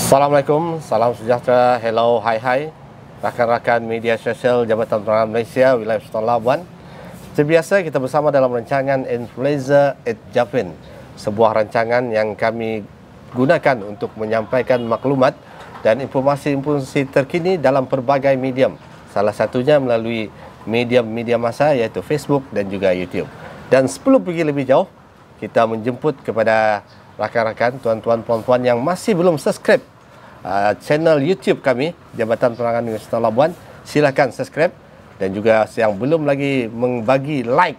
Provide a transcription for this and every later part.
Assalamualaikum, salam sejahtera, hello, hai, rakan-rakan media sosial Jabatan Penerangan Malaysia, Wilayah Sultan Labuan. Seperti biasa, kita bersama dalam rancangan Influencer at Japin, sebuah rancangan yang kami gunakan untuk menyampaikan maklumat dan informasi-informasi terkini dalam pelbagai medium. Salah satunya melalui medium-media massa iaitu Facebook dan juga YouTube. Dan sebelum pergi lebih jauh, kita menjemput kepada rakan-rakan, tuan-tuan, puan-puan yang masih belum subscribe channel YouTube kami, Jabatan Penerangan Sultan Labuan, silakan subscribe. Dan juga yang belum lagi membagi like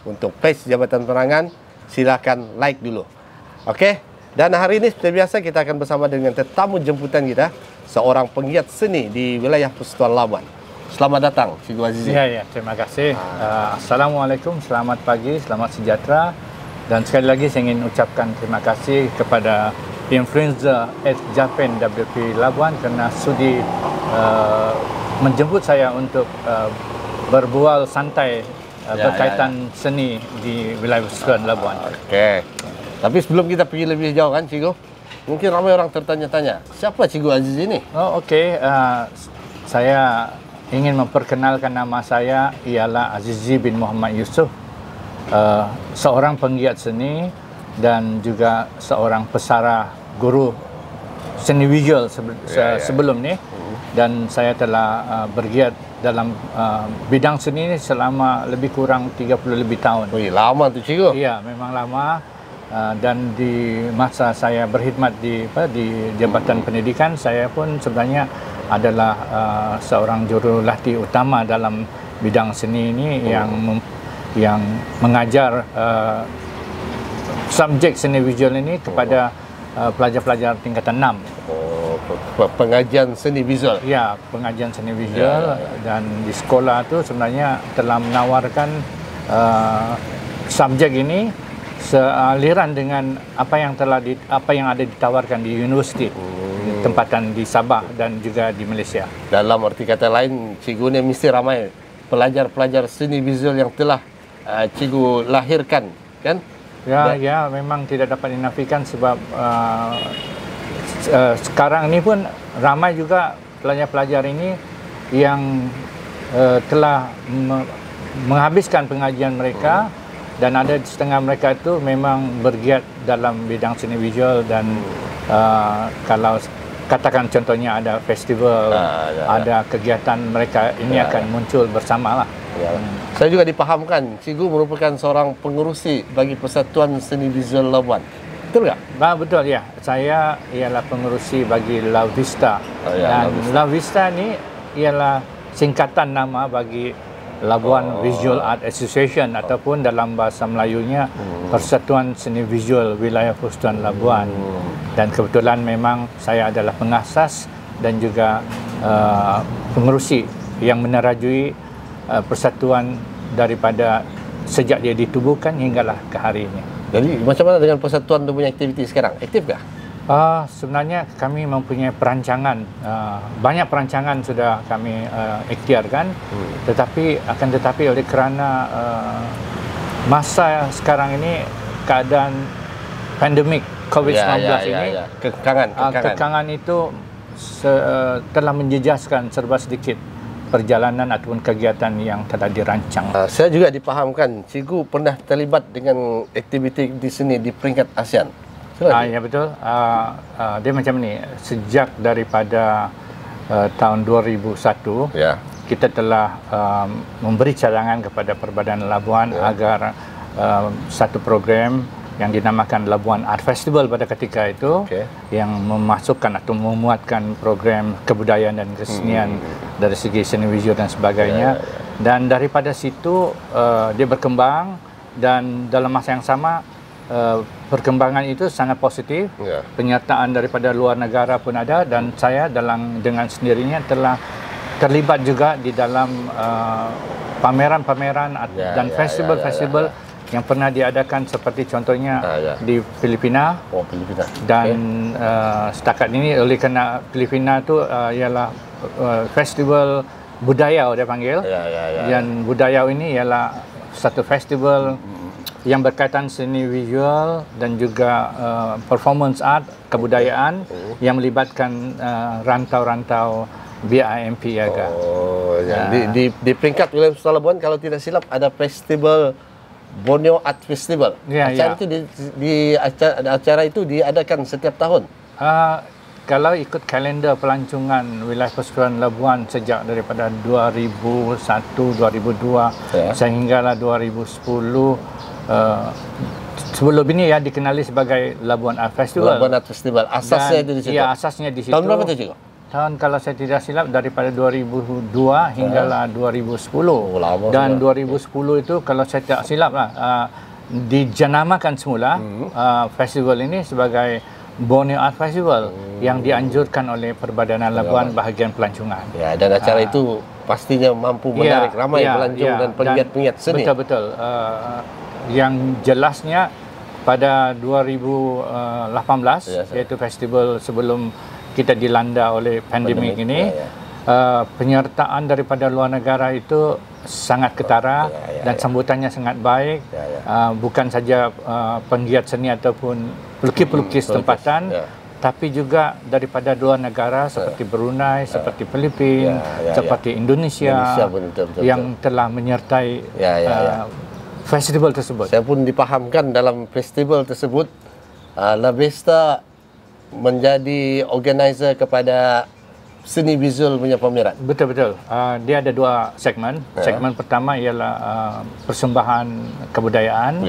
untuk page Jabatan Penerangan, silakan like dulu. Okey. Dan hari ini seperti biasa kita akan bersama dengan tetamu jemputan kita, seorang penggiat seni di wilayah Sultan Labuan. Selamat datang, Cikgu Azizi. Ya, terima kasih. Assalamualaikum, selamat pagi, selamat sejahtera. Dan sekali lagi saya ingin ucapkan terima kasih kepada Influencer at Japin WP Labuan kerana sudi menjemput saya untuk berbual santai berkaitan seni di wilayah Sultan Labuan. Okey. Tapi sebelum kita pergi lebih jauh kan, Cikgu, mungkin ramai orang tertanya-tanya, siapa Cikgu Azizi ini? Oh, okey. Saya ingin memperkenalkan nama saya ialah Azizi bin Muhammad Yusof. Seorang penggiat seni dan juga seorang pesara guru seni visual sebelum ni, dan saya telah bergiat dalam bidang seni ini selama lebih kurang 30 lebih tahun. Wih, lama tu Cikgu. Ya, memang lama. Dan di masa saya berkhidmat di Jabatan Pendidikan, saya pun sebenarnya adalah seorang jurulatih utama dalam bidang seni ini yang mengajar subjek seni visual ini kepada pelajar-pelajar tingkatan 6. Pengajian seni visual. Ya, pengajian seni visual. Dan di sekolah tu sebenarnya telah menawarkan subjek ini sealiran dengan apa yang ada ditawarkan di universiti tempatan di Sabah dan juga di Malaysia. Dalam arti kata lain, Cikgu ni mesti ramai pelajar-pelajar seni visual yang telah Cikgu lahirkan, kan? Ya, memang tidak dapat dinafikan sebab sekarang ni pun ramai juga pelajar-pelajar ini yang telah menghabiskan pengajian mereka, dan ada setengah mereka itu memang bergiat dalam bidang seni visual. Dan kalau katakan contohnya ada festival, ada kegiatan, mereka ini akan muncul bersamalah. Saya juga dipahamkan Cikgu merupakan seorang pengerusi bagi Persatuan Seni Visual Labuan. Betul tak? Betul, ya. Saya ialah pengerusi bagi La Vista. Dan La Vista ni ialah singkatan nama bagi Labuan Visual Art Association, ataupun dalam bahasa Melayunya Persatuan Seni Visual Wilayah Sultan Labuan. Dan kebetulan memang saya adalah pengasas dan juga pengerusi yang menerajui persatuan daripada sejak dia ditubuhkan hinggalah ke hari ini. Jadi macam mana dengan persatuan tu punya aktiviti sekarang? Aktifkah? Sebenarnya kami mempunyai perancangan, banyak perancangan sudah kami ikhtiarkan, tetapi oleh kerana masa sekarang ini, keadaan pandemik COVID-19 ini, kekangan itu telah menjejaskan serba sedikit perjalanan ataupun kegiatan yang telah dirancang. Saya juga dipahamkan Cikgu pernah terlibat dengan aktiviti di sini di peringkat ASEAN. Ya, betul. Dia macam ni, sejak daripada tahun 2001 kita telah memberi cadangan kepada Perbadanan Labuan agar satu program yang dinamakan Labuan Art Festival pada ketika itu, yang memasukkan atau memuatkan program kebudayaan dan kesenian dari segi seni visual dan sebagainya. Dan daripada situ dia berkembang, dan dalam masa yang sama perkembangan itu sangat positif. Penyertaan daripada luar negara pun ada, dan saya dengan sendirinya telah terlibat juga di dalam pameran-pameran dan festival-festival yang pernah diadakan, seperti contohnya di Filipina. Dan setakat ini, oleh kerana Filipina itu ialah festival budaya dia panggil, dan budaya ini ialah satu festival yang berkaitan seni visual dan juga performance art, kebudayaan yang melibatkan rantau-rantau BIMP Niaga. Oh, di peringkat William Sultan Labuan kalau tidak silap ada festival Borneo Art Festival. Acara itu acara itu diadakan setiap tahun. Kalau ikut kalender pelancongan wilayah Persekutuan Labuan sejak daripada 2001, 2002 sehinggalah 2010, sebelum ini ya dikenali sebagai Labuan Art Festival. Labuan Art Festival. Asasnya itu di situ. Ya, asasnya di situ. Tahun berapa itu, Cik? Tahun kalau saya tidak silap daripada 2002 hinggalah 2010. Dan 2010 itu kalau saya tidak silap lah dijenamakan semula festival ini sebagai Borneo Art Festival yang dianjurkan oleh Perbadanan Labuan bahagian pelancongan. Ya, dan acara itu pastinya mampu menarik ramai pelancong dan penggiat-penggiat seni. Betul-betul. Yang jelasnya pada 2018 yaitu festival sebelum kita dilanda oleh pandemik ini, penyertaan daripada luar negara itu sangat ketara dan sambutannya sangat baik. Bukan saja penggiat seni ataupun pelukis-pelukis tempatan, tapi juga daripada luar negara seperti Brunei, seperti Filipina, seperti Indonesia yang telah menyertai festival tersebut. Saya pun dipahamkan dalam festival tersebut, La Vesta menjadi organizer kepada seni visual punya pameran. Betul-betul. Dia ada dua segmen. Segmen pertama ialah persembahan kebudayaan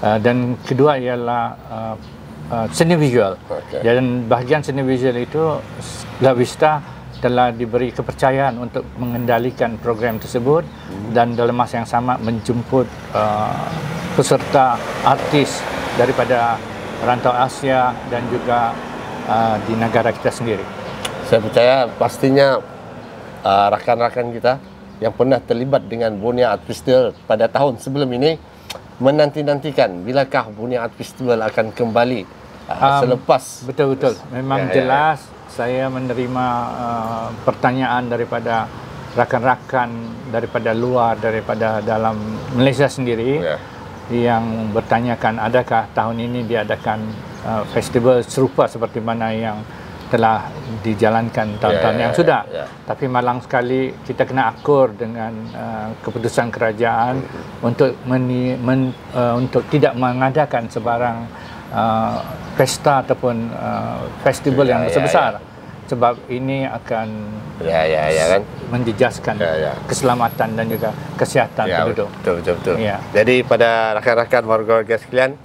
dan kedua ialah seni visual. Dan bahagian seni visual itu La Vista telah diberi kepercayaan untuk mengendalikan program tersebut dan dalam masa yang sama menjemput peserta artis daripada rantau Asia dan juga di negara kita sendiri. Saya percaya pastinya rakan-rakan kita yang pernah terlibat dengan Borneo Art Festival pada tahun sebelum ini menanti-nantikan bilakah Borneo Art Festival akan kembali selepas. Betul-betul. Memang jelas saya menerima pertanyaan daripada rakan-rakan daripada luar, daripada dalam Malaysia sendiri yang bertanyakan adakah tahun ini diadakan festival serupa seperti mana yang telah dijalankan tahun-tahun yang sudah. Tapi malang sekali kita kena akur dengan keputusan kerajaan untuk untuk tidak mengadakan sebarang pesta ataupun festival yang besar-besar. Sebab ini akan kan menjejaskan keselamatan dan juga kesihatan penduduk. Betul. Jadi pada rakan-rakan warga-warga sekalian,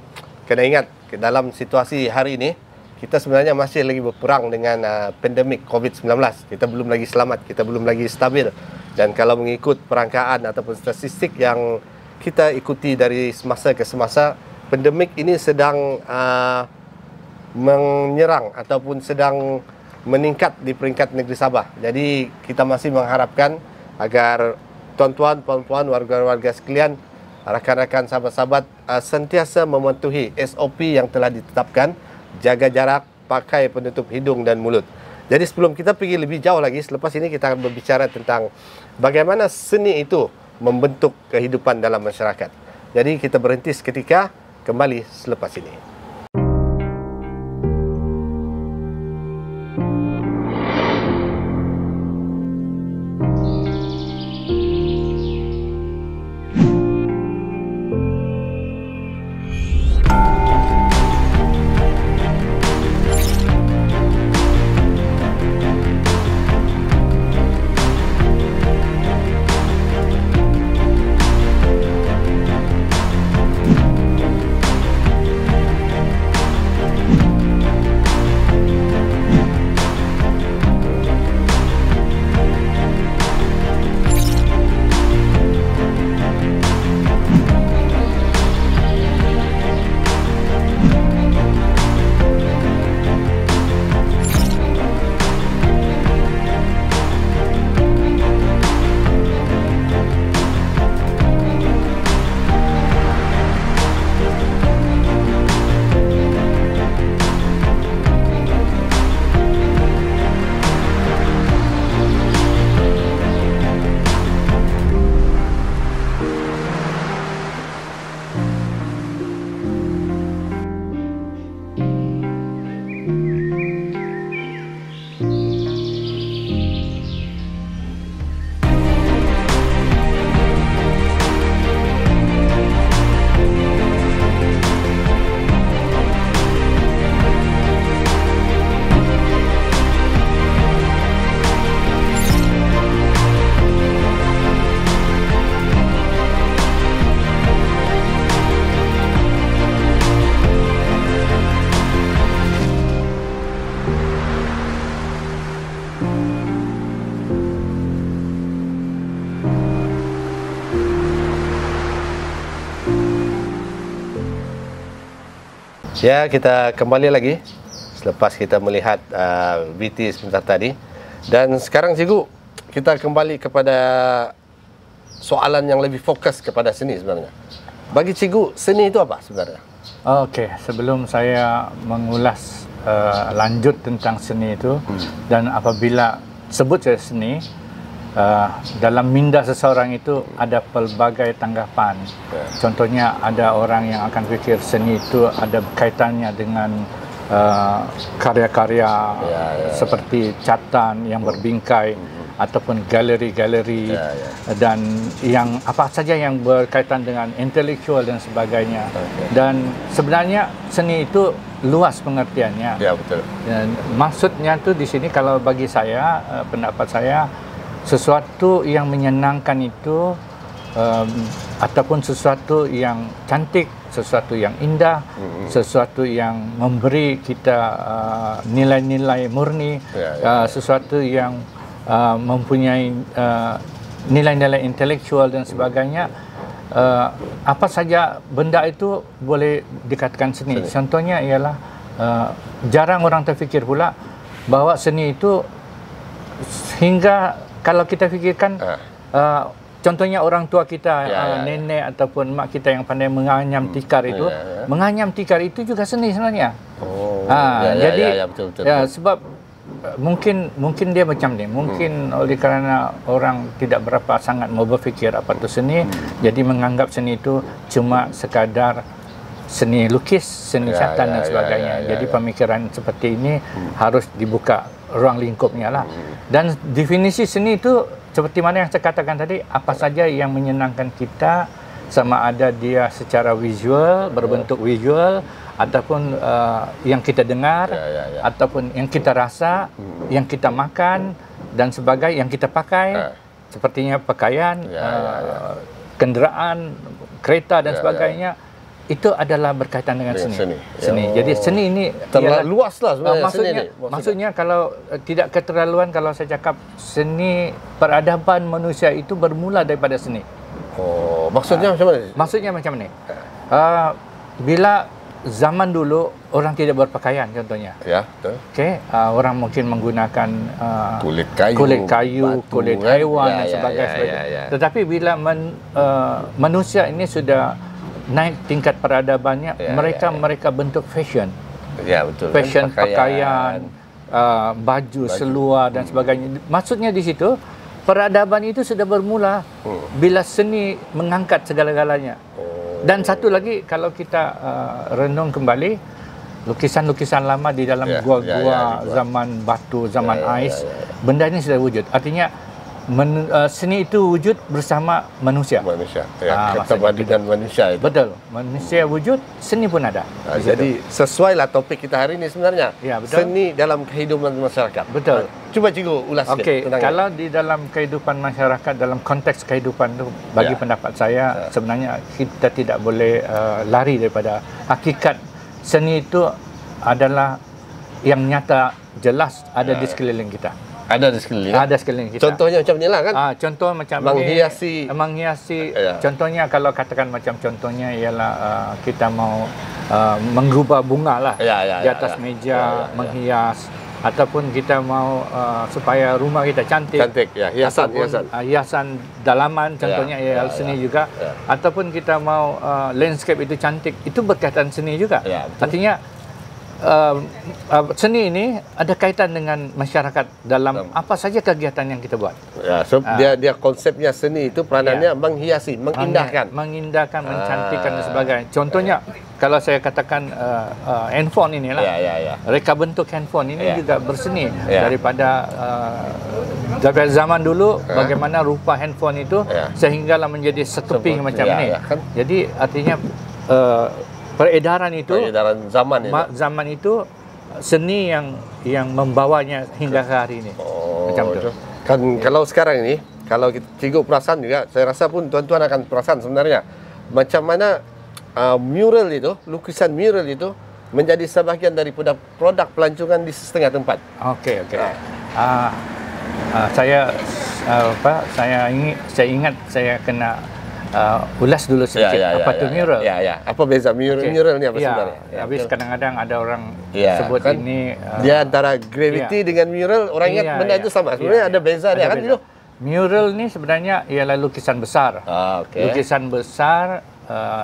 kena ingat dalam situasi hari ini kita sebenarnya masih lagi berperang dengan pandemik COVID-19. Kita belum lagi selamat, kita belum lagi stabil. Dan kalau mengikut perangkaan ataupun statistik yang kita ikuti dari semasa ke semasa, pandemik ini sedang menyerang ataupun sedang meningkat di peringkat negeri Sabah. Jadi kita masih mengharapkan agar tuan-tuan, puan-puan, warga-warga sekalian, rakan-rakan, sahabat-sahabat sentiasa mematuhi SOP yang telah ditetapkan. Jaga jarak, pakai penutup hidung dan mulut. Jadi sebelum kita pergi lebih jauh lagi, selepas ini kita akan berbicara tentang bagaimana seni itu membentuk kehidupan dalam masyarakat. Jadi kita berhenti seketika, kembali selepas ini. Ya, kita kembali lagi selepas kita melihat VT sebentar tadi. Dan sekarang cikgu, kita kembali kepada soalan yang lebih fokus kepada seni sebenarnya. Bagi cikgu, seni itu apa sebenarnya? Okey, sebelum saya mengulas lanjut tentang seni itu, dan apabila sebut saya seni, dalam minda seseorang itu ada pelbagai tanggapan. Contohnya ada orang yang akan fikir seni itu ada kaitannya dengan karya-karya seperti catatan yang berbingkai ataupun galeri-galeri dan yang apa saja yang berkaitan dengan intelektual dan sebagainya. Dan sebenarnya seni itu luas pengertiannya. Ya, betul. Dan maksudnya tu di sini kalau bagi saya, pendapat saya, sesuatu yang menyenangkan itu ataupun sesuatu yang cantik, sesuatu yang indah, sesuatu yang memberi kita nilai-nilai murni, sesuatu yang mempunyai nilai-nilai intelektual dan sebagainya. Apa saja benda itu boleh dikatakan seni. Contohnya ialah jarang orang terfikir pula bahawa seni itu hingga kalau kita fikirkan contohnya orang tua kita, nenek ataupun mak kita yang pandai menganyam tikar itu, menganyam tikar itu juga seni sebenarnya. Jadi betul. Sebab mungkin dia macam ni, mungkin oleh kerana orang tidak berapa sangat mau berfikir apa itu seni, jadi menganggap seni itu cuma sekadar seni lukis, seni catatan dan sebagainya. Jadi pemikiran seperti ini harus dibuka ruang lingkupnya lah. Dan definisi seni itu seperti mana yang saya katakan tadi, apa saja yang menyenangkan kita, sama ada dia secara visual, berbentuk visual, ataupun yang kita dengar, ataupun yang kita rasa, yang kita makan dan sebagainya, yang kita pakai, sepertinya pakaian, kenderaan, kereta dan sebagainya. Itu adalah berkaitan dengan seni. Jadi seni ini terlalu luas lah sebenarnya. Maksudnya kalau tidak keterlaluan kalau saya cakap seni peradaban manusia itu bermula daripada seni. Maksudnya macam mana? Maksudnya macam ni. Bila zaman dulu orang tidak berpakaian contohnya. Ya, betul. Okey, orang mungkin menggunakan kulit kayu, kulit haiwan dan sebagainya. Tetapi bila manusia ini sudah naik tingkat peradabannya, mereka bentuk fashion. Ya, betul. Fashion pakaian, baju, seluar dan sebagainya. Maksudnya di situ peradaban itu sudah bermula bila seni mengangkat segala-galanya. Dan satu lagi kalau kita renung kembali, lukisan-lukisan lama di dalam gua-gua zaman batu, zaman ais, benda ini sudah wujud. Artinya seni itu wujud bersama manusia. Keterbandingan manusia itu. Betul. Manusia wujud, seni pun ada. Jadi sesuailah topik kita hari ini sebenarnya. Ya, betul. Seni dalam kehidupan masyarakat. Betul. Cuba cikgu ulas sikit. Okey, kalau di dalam kehidupan masyarakat, dalam konteks kehidupan itu, bagi pendapat saya, sebenarnya kita tidak boleh lari daripada hakikat. Seni itu adalah yang nyata, jelas ada di sekeliling kita. Ada di sekeliling. Ada sekeliling kita. Contohnya macam inilah kan? Contoh macam menghiasi. Contohnya kalau katakan macam contohnya ialah kita mau menggubah bunga lah di atas meja, menghias, ataupun kita mau supaya rumah kita cantik. Hiasan dalaman contohnya seni juga. Ataupun kita mau landscape itu cantik, itu berkaitan seni juga. Artinya seni ini ada kaitan dengan masyarakat dalam apa saja kegiatan yang kita buat. Dia konsepnya seni itu peranannya menghiasi, mengindahkan, mencantikkan dan sebagainya. Contohnya kalau saya katakan handphone inilah, reka bentuk handphone ini juga berseni daripada zaman dulu bagaimana rupa handphone itu sehinggalah menjadi setuping macam ini. Jadi artinya peredaran zaman itu seni yang membawanya hingga ke hari ini. Macam itu. Kan kalau sekarang ini, kalau cikgu perasan juga, saya rasa pun tuan-tuan akan perasan sebenarnya macam mana mural itu, lukisan mural itu menjadi sebahagian daripada produk pelancongan di setengah tempat. Okey. Saya ingat saya kena ulas dulu sedikit apa itu mural. Apa beza mural ni apa sebenarnya? Habis kadang-kadang ada orang sebut kan, ini dia antara gravity dengan mural, orang ingat benda itu sama. Sebenarnya ada beza dia kan dulu. Mural ni sebenarnya ialah lukisan besar. Lukisan besar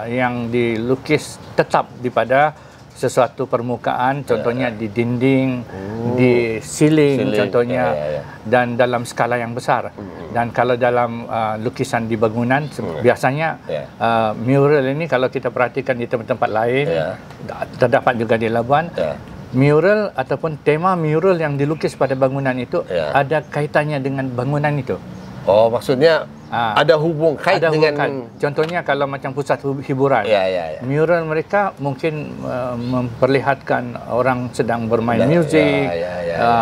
yang dilukis tetap di pada sesuatu permukaan, contohnya di dinding, di ceiling contohnya, dan dalam skala yang besar. Dan kalau dalam lukisan di bangunan, biasanya mural ini kalau kita perhatikan di tempat-tempat lain, terdapat juga di Labuan, mural ataupun tema mural yang dilukis pada bangunan itu ada kaitannya dengan bangunan itu. Oh, maksudnya ada kait dengan... Contohnya kalau macam pusat hiburan, mural mereka mungkin memperlihatkan orang sedang bermain muzik,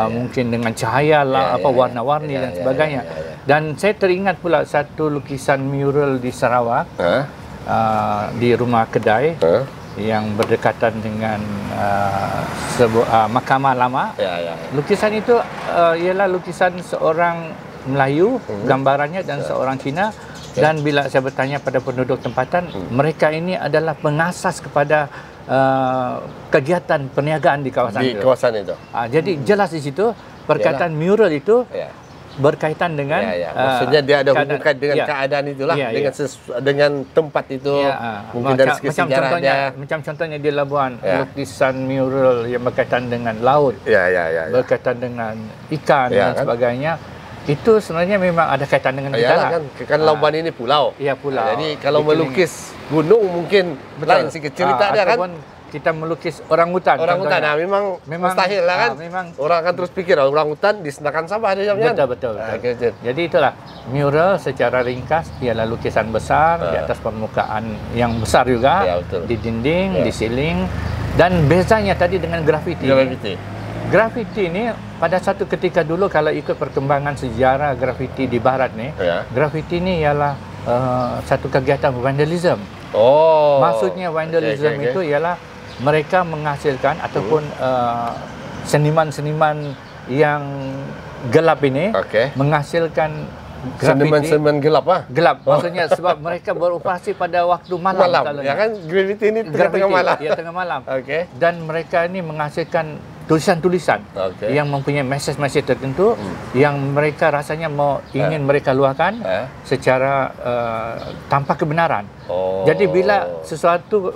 mungkin dengan cahaya warna-warni dan sebagainya. Dan saya teringat pula satu lukisan mural di Sarawak, di rumah kedai yang berdekatan dengan sebuah mahkamah lama. Lukisan itu ialah lukisan seorang Melayu, gambarannya, dan seorang Cina. Dan bila saya bertanya pada penduduk tempatan, mereka ini adalah pengasas kepada kegiatan perniagaan di kawasan itu. Jadi jelas di situ perkataan mural itu berkaitan dengan maksudnya dia ada hubungan dengan keadaan itulah, dengan tempat itu, mungkin dari segi sejarahnya. Macam contohnya di Labuan, lukisan mural yang berkaitan dengan laut, berkaitan dengan ikan dan sebagainya. Itu sebenarnya memang ada kaitan dengan kita lah. Kan Labuan ini pulau. Pulau. Jadi kalau melukis gunung mungkin lain sikit cerita dia kan. Ataupun kita melukis orangutan. Orangutan memang mustahil lah kan. Memang orang akan terus pikir orangutan di Senakan Sabah dia jamnya. Betul. Jadi itulah mural secara ringkas ialah lukisan besar di atas permukaan yang besar juga, di dinding, di ceiling. Dan bezanya tadi dengan grafiti. Grafiti ini pada satu ketika dulu kalau ikut perkembangan sejarah grafiti di barat ni, grafiti ini ialah satu kegiatan vandalism. Maksudnya vandalism itu ialah mereka menghasilkan ataupun seniman-seniman yang gelap ini menghasilkan seniman gelap gelap maksudnya sebab mereka beroperasi pada waktu malam ya kan, grafiti ini tengah malam. Tengah malam. Dan mereka ini menghasilkan tulisan-tulisan yang mempunyai mesej-mesej tertentu yang mereka rasanya ingin mereka luahkan secara tanpa kebenaran. Jadi bila sesuatu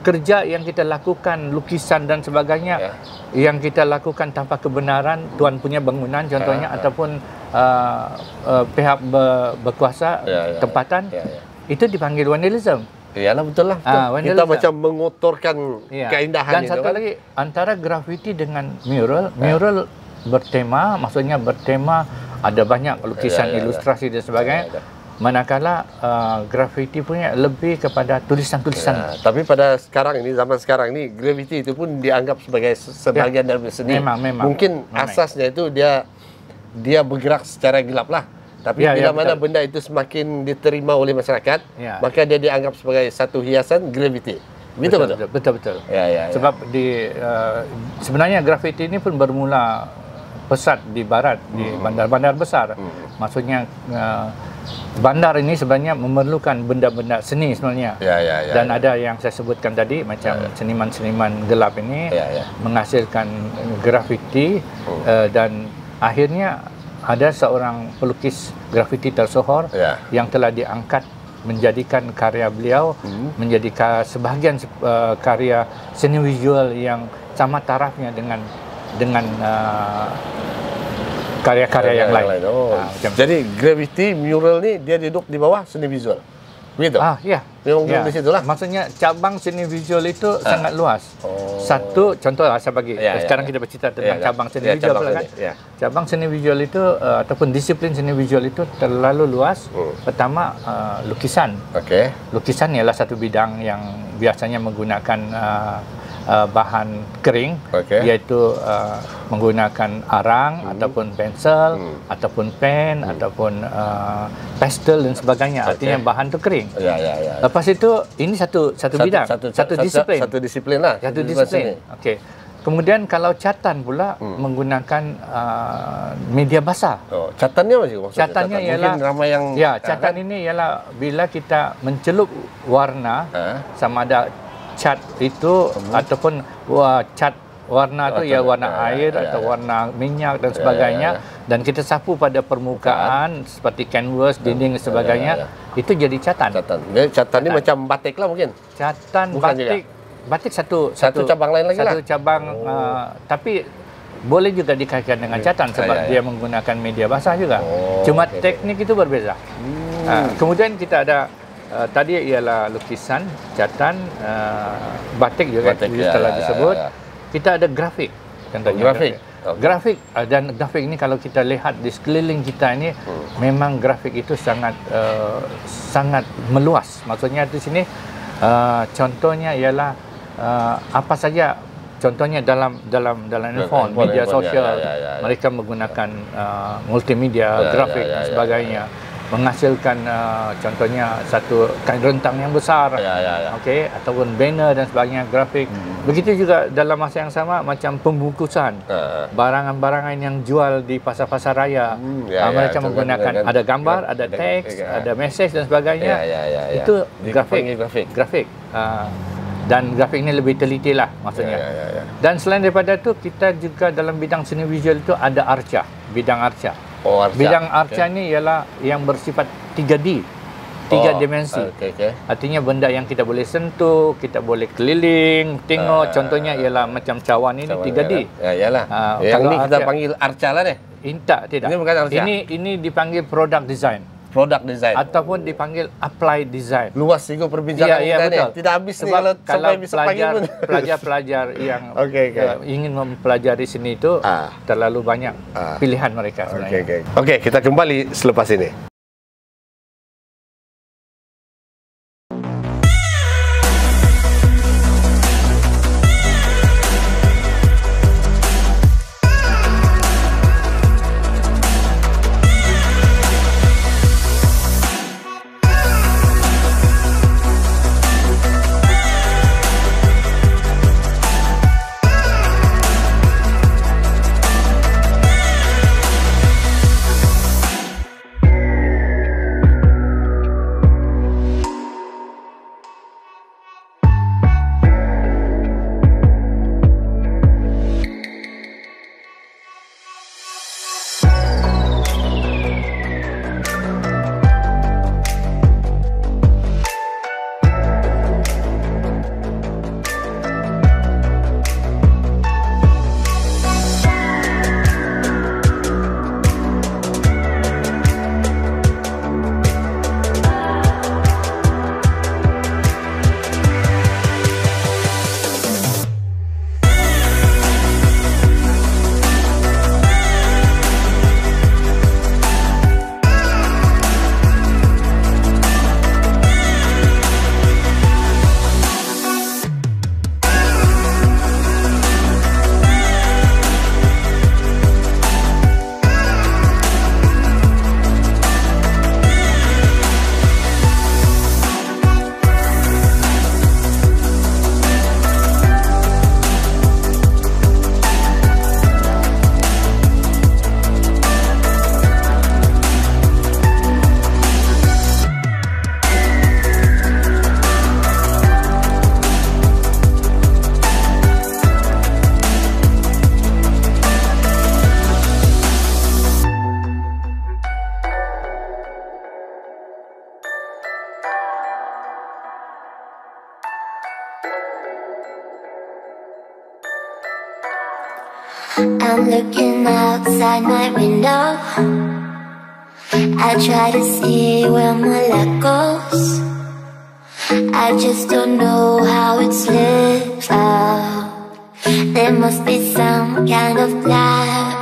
kerja yang kita lakukan, lukisan dan sebagainya yang kita lakukan tanpa kebenaran, tuan punya bangunan contohnya ataupun pihak berkuasa tempatan, itu dipanggil vandalism. Iyalah, betul lah. Kita macam mengotorkan keindahan dan itu. Dan satu lagi, antara grafiti dengan mural bertema, maksudnya bertema ada banyak lukisan, ilustrasi dan sebagainya. Manakala grafiti punya lebih kepada tulisan-tulisan. Tapi pada sekarang ini, zaman sekarang ini, grafiti itu pun dianggap sebagai sebagian dari seni. Memang. Mungkin asasnya itu dia bergerak secara gelap lah. Tapi bila mana benda itu semakin diterima oleh masyarakat, maka dia dianggap sebagai satu hiasan grafiti. Betul. Sebab sebenarnya grafiti ini pun bermula pesat di barat, di bandar-bandar besar. Maksudnya bandar ini sebenarnya memerlukan benda-benda seni sebenarnya. Dan ada yang saya sebutkan tadi, macam seniman-seniman gelap ini menghasilkan grafiti dan akhirnya ada seorang pelukis grafiti tersohor yang telah diangkat menjadikan karya beliau menjadi sebahagian karya seni visual yang sama tarafnya dengan karya-karya yang lain. Jadi grafiti mural ni dia duduk di bawah seni visual. Begitu? Memang di situlah. Maksudnya cabang seni visual itu sangat luas. Satu contoh saya bagi. Sekarang kita bercerita tentang cabang seni visual kan. Cabang seni visual itu ataupun disiplin seni visual itu terlalu luas. Pertama, lukisan. Lukisan ialah satu bidang yang biasanya menggunakan bahan kering, iaitu menggunakan arang ataupun pensel ataupun pen ataupun pastel dan sebagainya. Artinya bahan itu kering. Lepas itu ini satu bidang, satu disiplin. Satu disiplin lah. Satu disiplin. Kemudian kalau catatan pula menggunakan media basah. Oh, catatannya apa sih maksudnya? Catannya ialah mungkin ramai yang catan ini ialah bila kita mencelup warna, sama ada cat itu ataupun cat warna tu ya warna air atau warna minyak dan sebagainya, dan kita sapu pada permukaan seperti canvas, dinding dan sebagainya, itu jadi catan. Catan ni macam batik lah mungkin. Catan bukan batik juga. Batik satu cabang lain lagi satu cabang, tapi boleh juga dikaitkan dengan catan sebab dia menggunakan media basah juga. Cuma teknik itu berbeza. Kemudian kita ada tadi ialah lukisan, catan, batik juga telah disebut. Kita ada grafik, contohnya grafik. Dan grafik ini kalau kita lihat di sekeliling kita ini, memang grafik itu sangat meluas. Maksudnya di sini contohnya ialah apa saja, contohnya dalam handphone, media sosial, mereka menggunakan multimedia, grafik dan sebagainya, menghasilkan contohnya satu rentang yang besar, okey, ataupun banner dan sebagainya, grafik. Begitu juga dalam masa yang sama macam pembungkusan barangan-barangan yang jual di pasar-pasar raya, mereka menggunakan ada gambar, ada teks, ada message dan sebagainya. Itu grafik. Dan grafik ini lebih teliti lah maksudnya. Dan selain daripada itu, kita juga dalam bidang seni visual itu ada arca, bidang arca. Bidang arca ni ialah yang bersifat 3D, 3 dimensi. Artinya benda yang kita boleh sentuh, kita boleh keliling, tengok. Contohnya ialah macam cawan ini 3D. Yang ni kita panggil arca lah deh. Tidak. Ini bukan arca. Ini dipanggil product design. Ataupun dipanggil applied design. Luas juga perbincangan kita ni. Tidak habis ni kalau sampai bisa panggil pun. Pelajar-pelajar yang ingin mempelajari seni itu terlalu banyak pilihan mereka sebenarnya. Okey, kita kembali selepas ini. I'm looking outside my window. I try to see where my luck goes. I just don't know how it slips out. There must be some kind of plan.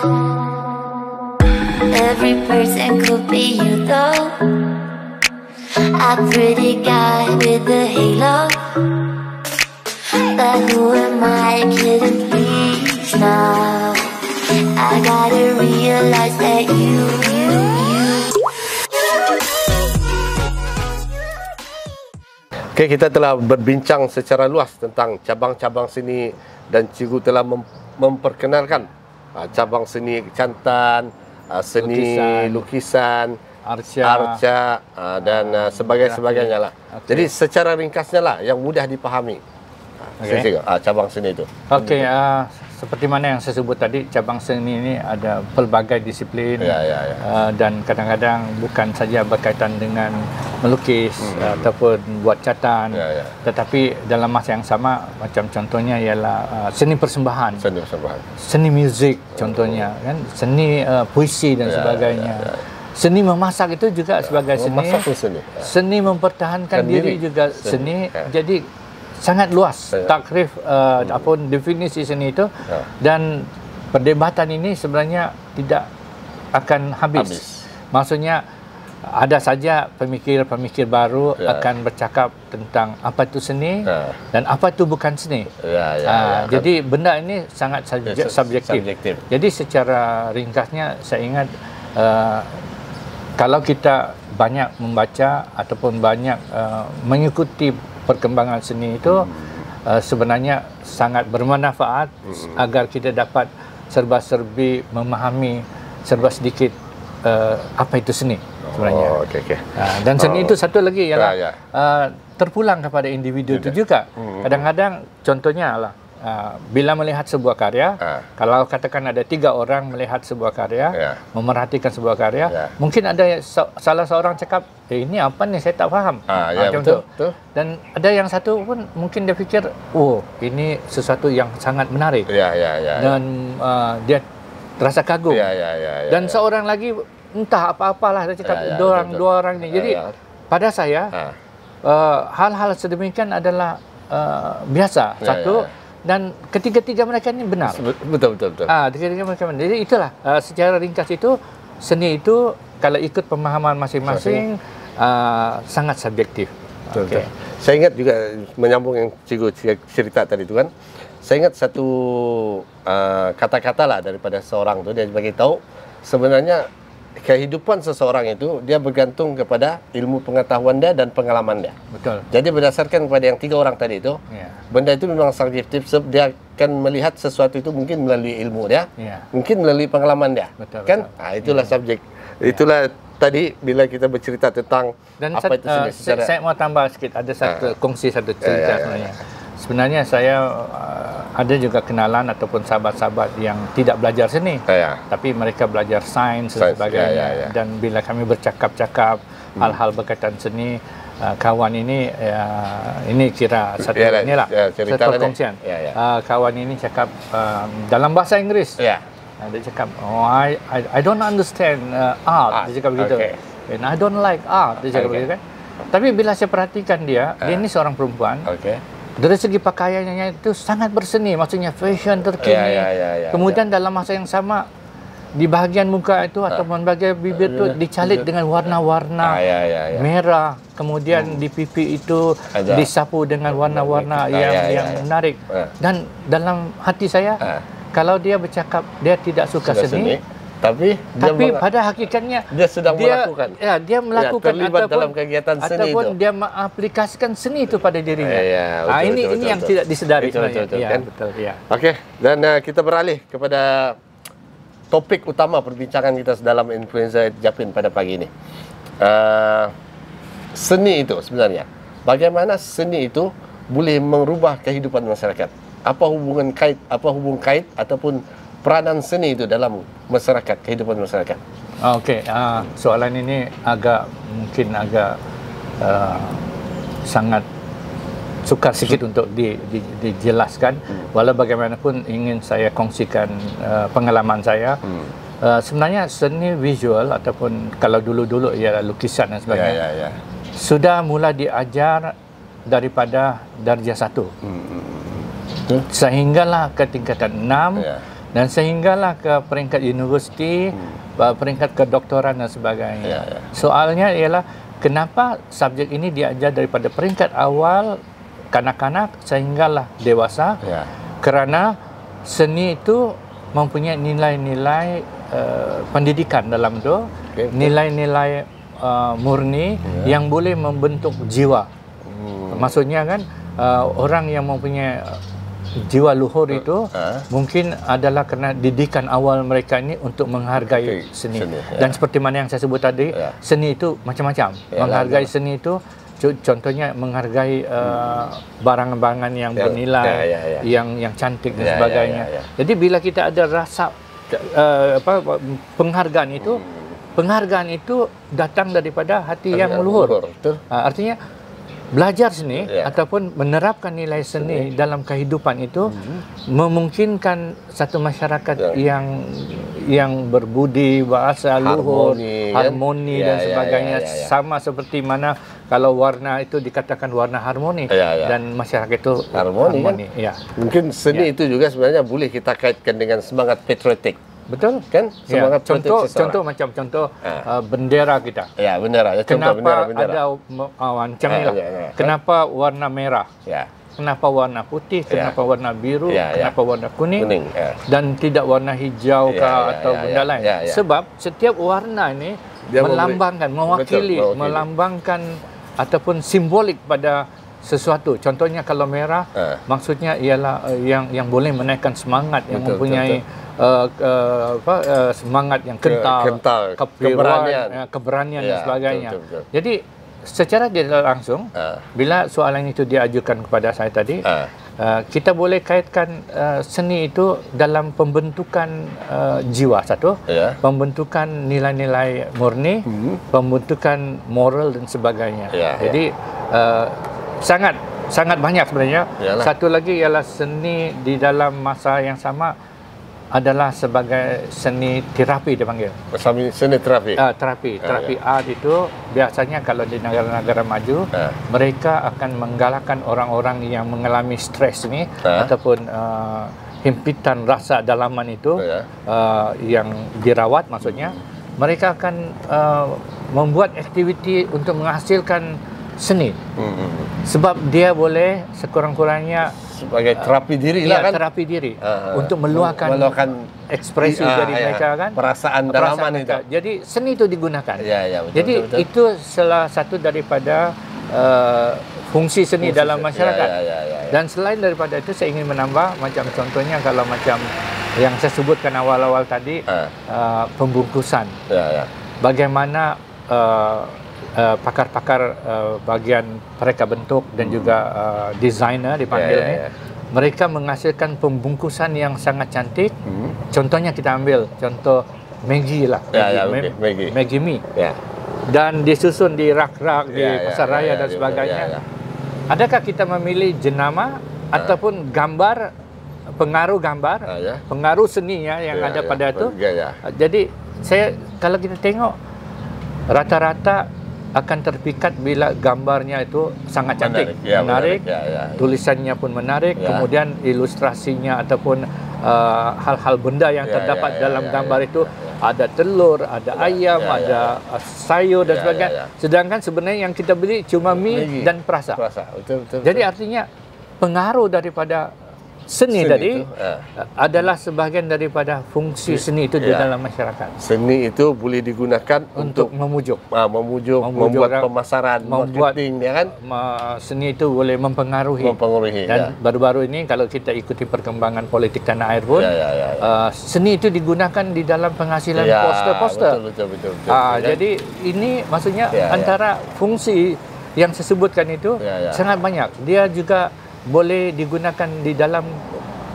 Every person could be you though. A pretty guy with a halo. But who am I kidding, please now? I gotta realize that you Okey, kita telah berbincang secara luas tentang cabang-cabang seni dan cikgu telah memperkenalkan cabang seni cantan, seni lukisan, arca dan sebagainya lah. Okay. Jadi secara ringkasnya lah yang mudah dipahami. Okay. Cabang seni itu. Okey, seperti mana yang saya sebut tadi, cabang seni ini ada pelbagai disiplin dan kadang-kadang bukan saja berkaitan dengan melukis ataupun buat catan, tetapi dalam masa yang sama, macam contohnya ialah seni persembahan, seni muzik contohnya, kan, seni puisi dan sebagainya. Seni memasak itu juga sebagai seni. Seni mempertahankan diri juga seni. Jadi sangat luas takrif ataupun definisi seni itu, dan perdebatan ini sebenarnya tidak akan habis. Maksudnya ada saja pemikir-pemikir baru akan bercakap tentang apa itu seni dan apa itu bukan seni. Jadi benda ini sangat subjektif. Jadi secara ringkasnya saya ingat, kalau kita banyak membaca ataupun banyak mengikuti perkembangan seni itu, sebenarnya sangat bermanfaat agar kita dapat serba-serbi memahami serba sedikit apa itu seni sebenarnya. Dan seni itu satu lagi ialah terpulang kepada individu itu juga. Kadang-kadang contohnya lah, bila melihat sebuah karya, kalau katakan ada 3 orang melihat sebuah karya, memerhatikan sebuah karya, mungkin ada salah seorang cakap, ini apa nih, saya tak faham. Betul. Dan ada yang satu pun mungkin dia fikir, oh, ini sesuatu yang sangat menarik. Dan dia terasa kagum. Dan seorang lagi entah apa-apalah dia cakap, dua orang ini. Jadi pada saya hal-hal sedemikian adalah biasa. Dan ketiga-tiga mereka ini benar. Betul. Ketiga-tiga mereka benar. Jadi itulah, secara ringkas itu, seni itu kalau ikut pemahaman masing-masing sangat subjektif. Betul. Saya ingat juga menyambung yang cikgu cerita tadi itu kan. Saya ingat satu kata-kata lah daripada seorang tu, dia bagi tahu sebenarnya kehidupan seseorang itu dia bergantung kepada ilmu pengetahuan dia dan pengalaman dia. Betul. Jadi berdasarkan kepada yang 3 orang tadi itu, benda itu memang subjektif. Dia akan melihat sesuatu itu mungkin melalui ilmu dia, mungkin melalui pengalaman dia. Kan? Itulah subjek. Itulah tadi bila kita bercerita tentang dan apa itu seni secara... Saya mau tambah sikit, ada kongsi satu cerita sebenarnya. Sebenarnya saya ada juga kenalan ataupun sahabat-sahabat yang tidak belajar seni, tapi mereka belajar sains dan sebagainya. Dan bila kami bercakap-cakap hal-hal berkaitan seni, kawan ini kira satu inilah satu perkongsian. Kawan ini cakap dalam bahasa Inggris. Dia cakap, I don't understand art. Dia cakap begitu. And I don't like art. Dia cakap begitu kan. Tapi bila saya perhatikan dia ini seorang perempuan. Dari segi pakaiannya itu sangat berseni, maksudnya fashion terkini. Kemudian dalam masa yang sama, di bahagian muka itu ataupun bahagian bibir itu dicalit dengan warna-warna merah. Kemudian di pipi itu disapu dengan warna-warna yang menarik. Dan dalam hati saya, kalau dia bercakap dia tidak suka seni, tapi pada hakikatnya dia sedang melakukan. Dia melakukan terlibat dalam kegiatan seni ataupun itu. Dia mengaplikasikan seni itu pada dirinya. Ini yang tidak disedari sebenarnya. Betul. Okey, dan kita beralih kepada topik utama perbincangan kita dalam Influenza Japin pada pagi ini. Seni itu sebenarnya, bagaimana seni itu boleh merubah kehidupan masyarakat? Apa hubung kait ataupun peranan seni itu dalam masyarakat, kehidupan masyarakat? Okey, soalan ini mungkin agak sangat sukar sikit untuk dijelaskan. Walau bagaimanapun ingin saya kongsikan pengalaman saya. Sebenarnya seni visual ataupun kalau dulu-dulu ialah lukisan dan sebagainya, sudah mula diajar daripada darjah 1. Sehinggalah ke tingkatan 6. Dan sehinggalah ke peringkat universiti, peringkat kedoktoran dan sebagainya. Soalnya ialah kenapa subjek ini diajar daripada peringkat awal kanak-kanak sehinggalah dewasa? Kerana seni itu mempunyai nilai-nilai pendidikan dalam itu, nilai-nilai murni yang boleh membentuk jiwa Maksudnya kan orang yang mempunyai jiwa luhur itu mungkin adalah kerana didikan awal mereka ini untuk menghargai seni. Dan seperti mana yang saya sebut tadi, seni itu macam-macam. Menghargai seni itu contohnya menghargai barang-barang yang bernilai, yang cantik dan sebagainya. Jadi bila kita ada rasa penghargaan itu datang daripada hati yang luhur. Artinya belajar seni ataupun menerapkan nilai seni dalam kehidupan itu memungkinkan satu masyarakat yang berbudi, bahasa luhur, harmoni dan sebagainya. Sama seperti mana kalau warna itu dikatakan warna harmoni dan masyarakat itu harmoni. Mungkin seni itu juga sebenarnya boleh kita kaitkan dengan semangat patriotik. Betul kan? Semangat contoh bendera kita. Ya, bendera. Kenapa ada macam ni lah. Kenapa warna merah? Kenapa warna putih? Kenapa warna biru? Kenapa warna kuning? Dan tidak warna hijau atau benda lain? Sebab setiap warna ini melambangkan, mewakili, melambangkan ataupun simbolik pada sesuatu. Contohnya kalau merah, maksudnya ialah yang boleh menaikkan semangat, yang mempunyai semangat yang kental, keberanian dan sebagainya. Jadi secara tidak langsung, bila soalan itu diajukan kepada saya tadi, kita boleh kaitkan seni itu dalam pembentukan jiwa satu, pembentukan nilai-nilai murni, pembentukan moral dan sebagainya. Jadi sangat banyak sebenarnya. Satu lagi ialah seni di dalam masa yang sama adalah sebagai seni terapi dipanggil. Seni terapi. Terapi art itu biasanya kalau di negara-negara maju mereka akan menggalakkan orang-orang yang mengalami stres ini ataupun himpitan rasa dalaman itu yang dirawat maksudnya, mereka akan membuat aktiviti untuk menghasilkan seni. Sebab dia boleh sekurang-kurangnya sebagai terapi diri lah kan, terapi diri untuk meluahkan ekspresi dari mereka kan, perasaan dalaman itu. Jadi seni itu digunakan. Betul, jadi betul. Itu salah satu daripada fungsi seni dalam masyarakat. Dan selain daripada itu saya ingin menambah macam contohnya kalau macam yang saya sebutkan awal-awal tadi, pembungkusan. Bagaimana pakar-pakar bagian pereka bentuk dan juga designer dipanggil ni, mereka menghasilkan pembungkusan yang sangat cantik. Contohnya kita ambil contoh Maggi lah, Maggi Mi, dan disusun di rak-rak di pasar raya dan sebagainya. Adakah kita memilih jenama ataupun gambar, pengaruh gambar, pengaruh seninya yang ada pada itu? Jadi saya kalau kita tengok rata-rata akan terpikat bila gambarnya itu sangat cantik, menarik, tulisannya pun menarik, kemudian ilustrasinya ataupun hal-hal benda yang terdapat dalam gambar itu ada telur, ada ayam, ada sayur dan sebagainya. Sedangkan sebenarnya yang kita beli cuma mie dan perasa. Jadi artinya pengaruh daripada seni tadi adalah sebahagian daripada fungsi seni itu di dalam masyarakat. Seni itu boleh digunakan untuk memujuk, membuat pemasaran, marketing, ya kan? Seni itu boleh mempengaruhi. Dan baru-baru ini kalau kita ikuti perkembangan politik tanah air pun, seni itu digunakan di dalam penghasilan poster-poster. Betul. Jadi ini maksudnya antara fungsi yang saya sebutkan itu sangat banyak. Dia juga boleh digunakan di dalam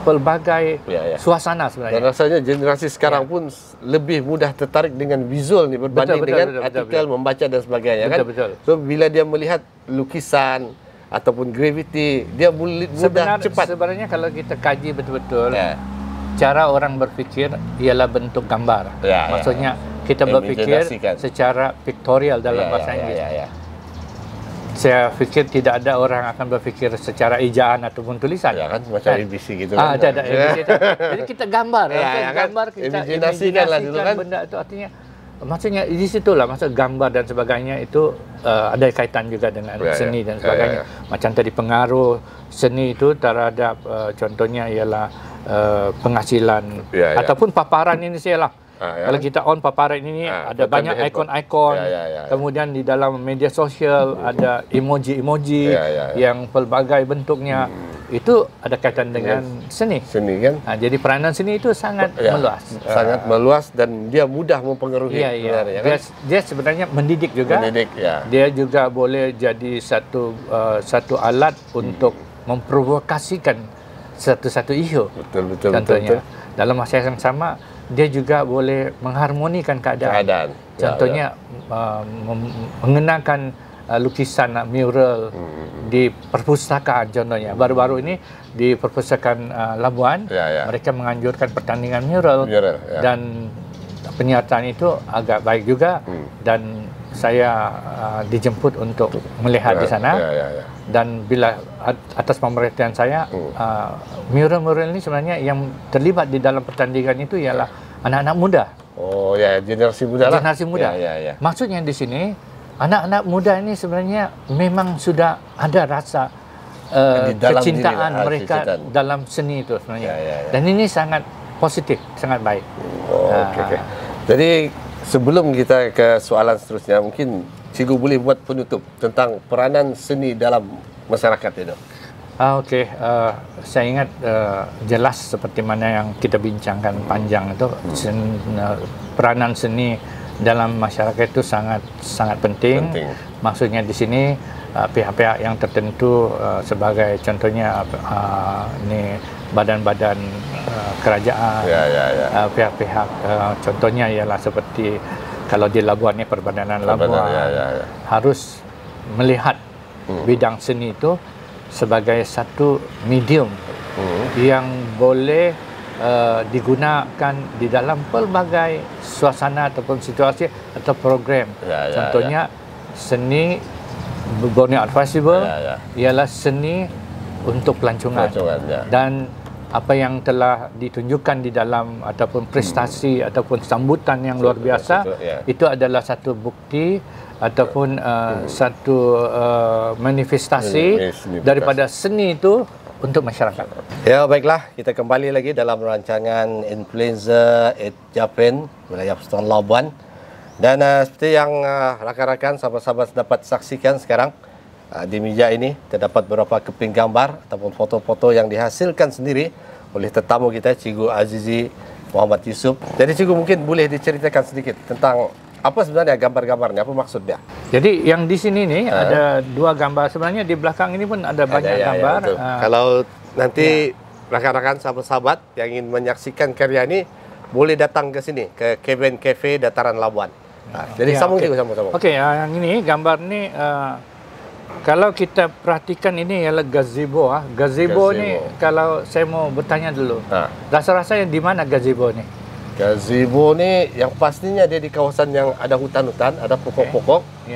pelbagai suasana sebenarnya. Dan rasanya generasi sekarang pun lebih mudah tertarik dengan visual ni berbanding dengan artikel, membaca dan sebagainya kan. So bila dia melihat lukisan ataupun graffiti, dia mudah cepat. Sebenarnya kalau kita kaji betul-betul, cara orang berfikir ialah bentuk gambar. Maksudnya kita berfikir secara pictorial dalam bahasa Inggeris. Saya fikir tidak ada orang akan berfikir secara ejaan ataupun tulisan. Kan macam ABC gitu kan. Ada ABC. Jadi kita gambar, gambar kita imajinasikan benda itu, artinya maksudnya di situlah maksud gambar dan sebagainya itu ada kaitan juga dengan seni dan sebagainya. Macam tadi pengaruh seni itu terhadap contohnya ialah penghasilan ataupun paparan ini saya lah. Kalau kita on paparan ini ada banyak ikon-ikon. Kemudian di dalam media sosial ada emoji-emoji yang pelbagai bentuknya. Itu ada kaitan dengan seni. Seni kan? Jadi peranan seni itu sangat meluas. Sangat meluas dan dia mudah mempengaruhi. Kan? Dia sebenarnya mendidik juga. Dia juga boleh jadi satu alat untuk memprovokasikan satu isu. Contohnya dalam masa yang sama dia juga boleh mengharmonikan keadaan. Contohnya mengenakan lukisan mural di perpustakaan contohnya. Baru-baru ini di perpustakaan Labuan mereka menganjurkan pertandingan mural dan penyertaan itu agak baik juga dan saya dijemput untuk melihat di sana dan bila atas pemberitahuan saya mural-mural ini sebenarnya yang terlibat di dalam pertandingan itu ialah anak-anak muda. Generasi muda lah. Generasi muda. Maksudnya di sini anak-anak muda ini sebenarnya memang sudah ada rasa kecintaan mereka dalam seni itu sebenarnya. Dan ini sangat positif, sangat baik. Jadi sebelum kita ke soalan seterusnya, mungkin Cikgu boleh buat penutup tentang peranan seni dalam masyarakat itu. Saya ingat jelas seperti mana yang kita bincangkan panjang itu peranan seni dalam masyarakat itu sangat penting. Maksudnya di sini pihak-pihak yang tertentu sebagai contohnya ini badan-badan kerajaan, pihak-pihak contohnya ialah seperti kalau di Labuan ini Perbadanan Labuan harus melihat bidang seni itu sebagai satu medium yang boleh digunakan di dalam pelbagai suasana ataupun situasi atau program. Contohnya seni Borneo Art Festival ialah seni untuk pelancongan. Dan apa yang telah ditunjukkan di dalam ataupun prestasi ataupun sambutan yang luar biasa itu adalah satu bukti ataupun satu manifestasi daripada seni itu untuk masyarakat. Ya, baiklah, kita kembali lagi dalam rancangan Influencer at Japin wilayah Persatuan Labuan. Dan seperti yang rakan-rakan sahabat-sahabat dapat saksikan sekarang di meja ini terdapat beberapa keping gambar ataupun foto-foto yang dihasilkan sendiri oleh tetamu kita Cikgu Azizi Muhammad Yusuf. Jadi Cikgu mungkin boleh diceritakan sedikit tentang apa sebenarnya gambar-gambarnya, apa maksudnya? Jadi yang di sini nih ada dua gambar. Sebenarnya di belakang ini pun ada banyak gambar. Kalau nanti rakan-rakan sahabat-sahabat yang ingin menyaksikan karya ini boleh datang ke sini ke Kevin Cafe Dataran Labuan. Jadi sambung sama-sama. Yang ini gambar ini kalau kita perhatikan ini ialah gazebo. Gazebo ni kalau saya mau bertanya dulu. Rasa-rasanya di mana gazebo ni? Gazebo ni yang pastinya dia di kawasan yang ada hutan-hutan, ada pokok-pokok.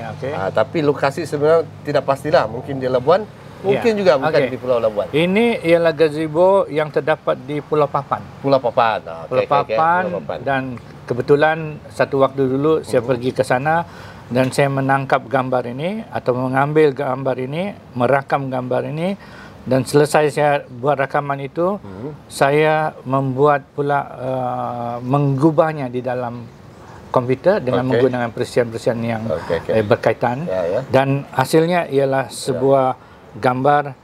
Tapi lokasi sebenarnya tidak pastilah. Mungkin di Labuan, mungkin juga bukan di Pulau Labuan. Ini ialah gazebo yang terdapat di Pulau Papan. Pulau Papan. Pulau Papan. Dan kebetulan satu waktu dulu saya pergi ke sana dan saya menangkap gambar ini atau mengambil gambar ini, merakam gambar ini. Dan selesai saya buat rakaman itu, saya membuat pula menggubahnya di dalam komputer dengan menggunakan perisian-perisian yang berkaitan. Dan hasilnya ialah sebuah gambar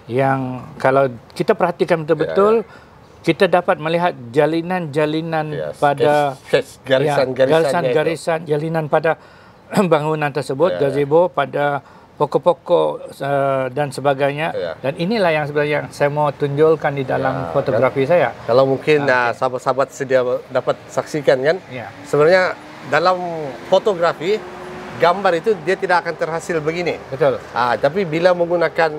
yang kalau kita perhatikan betul-betul, kita dapat melihat jalinan-jalinan pada garisan-garisan jalinan pada bangunan tersebut, gazebo, pada pokok-pokok dan sebagainya. Dan inilah yang sebenarnya saya mau tunjukkan di dalam fotografi saya. Kalau mungkin sahabat-sahabat sedia dapat saksikan kan, sebenarnya dalam fotografi gambar itu dia tidak akan terhasil begini. Betul. Tapi bila menggunakan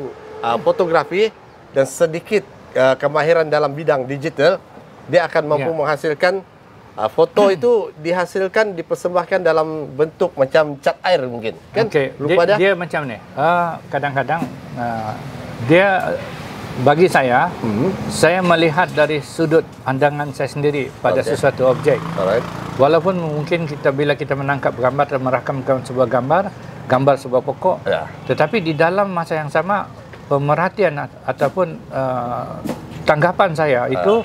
fotografi dan sedikit kemahiran dalam bidang digital, dia akan mampu menghasilkan foto itu dihasilkan, dipersembahkan dalam bentuk macam cat air mungkin, kan? Dia macam ni. Kadang-kadang dia bagi saya, saya melihat dari sudut pandangan saya sendiri pada sesuatu objek. Walaupun mungkin bila kita menangkap gambar dan merakamkan sebuah gambar sebuah pokok, tetapi di dalam masa yang sama pemerhatian ataupun tanggapan saya itu